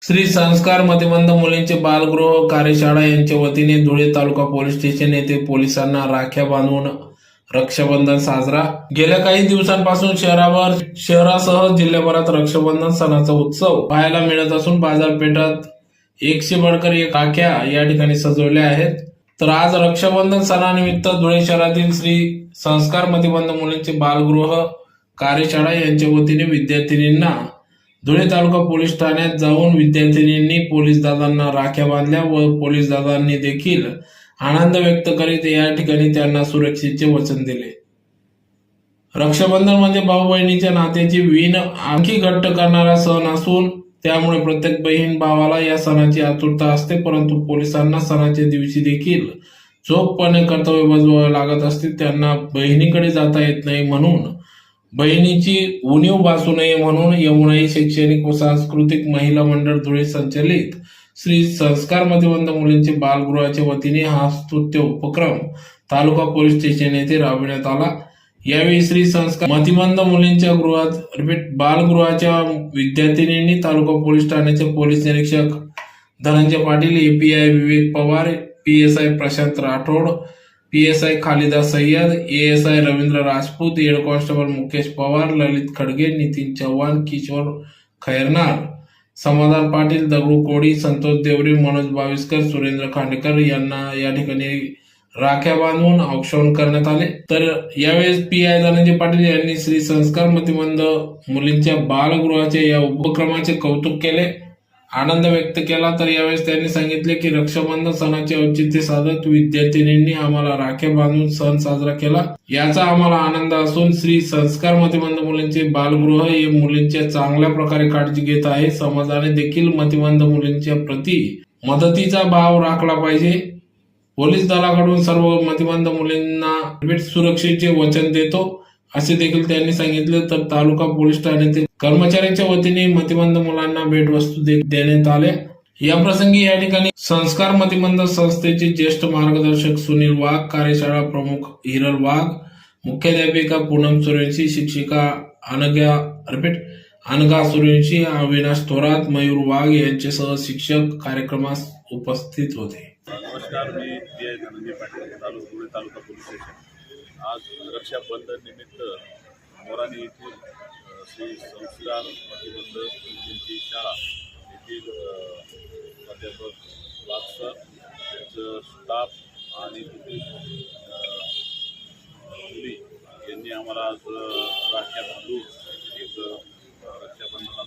श्री संस्कार मतिमंद मुलींचे बालगृह कार्यशाळा यांच्या वतीने धुळे तालुका पोलीस स्टेशन येथे पोलिसांना राख्या बांधून रक्षाबंधन साजरा। गेल्या काही दिवसांपासून शहरासह जिल्ह्याभरात रक्षाबंधन सणाचा उत्सव पाहायला मिळत असून बाजारपेठात एकशे बढ़कर एक राख्या या ठिकाणी सजवल्या आहेत। तर आज रक्षाबंधन सणानिमित्त धुळे शहरातील श्री संस्कार मतिमंद मुलींचे बालगृह कार्यशाळा यांच्या वतीने विद्यार्थिनींना धुळे तालुका पोलीस ठाण्यात जाऊन विद्यार्थिनींनी पोलीस दादांना राख्या बांधल्या व पोलीस दादांनी देखील आनंद व्यक्त करीत या ठिकाणी त्यांना सुरक्षेचे वचन दिले। रक्षाबंधन म्हणजे भाऊ बहिणीच्या नात्याची वीण आणखी घट्ट करणारा सण असून त्यामुळे प्रत्येक बहीण भावाला या सणाची आतुरता असते, परंतु पोलिसांना सणाच्या दिवशी देखील चोखपणे कर्तव्य बजावावे लागत असते। त्यांना बहिणीकडे जाता येत नाही म्हणून बहिणीची उणीव भासू नये म्हणून यमुनाई शैक्षणिक व सांस्कृतिक महिला मंडळ धुळे संचलित श्री संस्कार मतिमंद मुलींचे बालगृहाच्या वतीने हा स्तुत्य उपक्रम तालुका पोलीस स्टेशन येथे राबविण्यात आला। यावेळी श्री संस्कार मतिमंद मुलींच्या बालगृहाच्या विद्यार्थिनींनी तालुका पोलीस ठाण्याचे पोलीस निरीक्षक Dhananjay Patil, API Vivek Pawar, PSI Prashant Rathod, PSI Khalida Sayyed, ASI Ravindra Rajput, head constable Mukesh Pawar, Lalit Khadge, Nitin Chavan, Kishor Khairnar, Samadhan Patil, Dagdu कोडी, संतोष देवरे, मनोज बाविस्कर, सुरेंद्र खांडेकर यांना या ठिकाणी राख्या बांधून औक्षण करण्यात आले। तर यावेळेस पीआय धनंजय पाटील यांनी श्री संस्कार मतिमंद मुलींच्या बालगृहाच्या या उपक्रमाचे कौतुक केले, आनंद व्यक्त केला। तर यावेळेस त्यांनी सांगितले की रक्षाबंधन सणाचे औचित्य साधत विद्यार्थिनींनी आम्हाला राख्या बांधून सण साजरा केला, याचा आम्हाला आनंद असून श्री संस्कार मतिमंद मुलींचे बालगृह हे मुलींच्या चांगल्या प्रकारे काळजी घेत आहे। समाजाने देखील मतिमंद मुलींच्या प्रति मदतीचा भाव राखला पाहिजे। पोलीस दलाकडून सर्व मतिमंद मुलींना सुरक्षेचे वचन देतो असे देखील त्यांनी सांगितले। तर तालुका पोलीस ठाण्यातील कर्मचाऱ्यांच्या वतीने मतिमंद मुलांना भेटवस्तू देण्यात आल्या। या प्रसंगी या ठिकाणी संस्कार मतिमंद संस्थेचे ज्येष्ठ मार्गदर्शक सुनील वाघ, कार्यशाळा प्रमुख हिरल वाघ, मुख्याध्यापिका पूनम सूर्यवंशी, शिक्षिका अनघा सूर्यवंशी, अविनाश थोरात, मयूर वाघ यांच्यासह शिक्षक कार्यक्रमास उपस्थित होते। नमस्कार, मी पीआय धनंजय पाटील, तालुका पोलीस स्टेशन। आज रक्षाबंधन निमित्त मोराणी येथील श्री संस्कार मतिमंद मुलींची शाळा येथील प्राध्यापक वाघसर, त्यांचं स्टाफ आणि तिथील मुली यांनी आम्हाला आज राख्या बांधून एक रक्षाबंधनाचा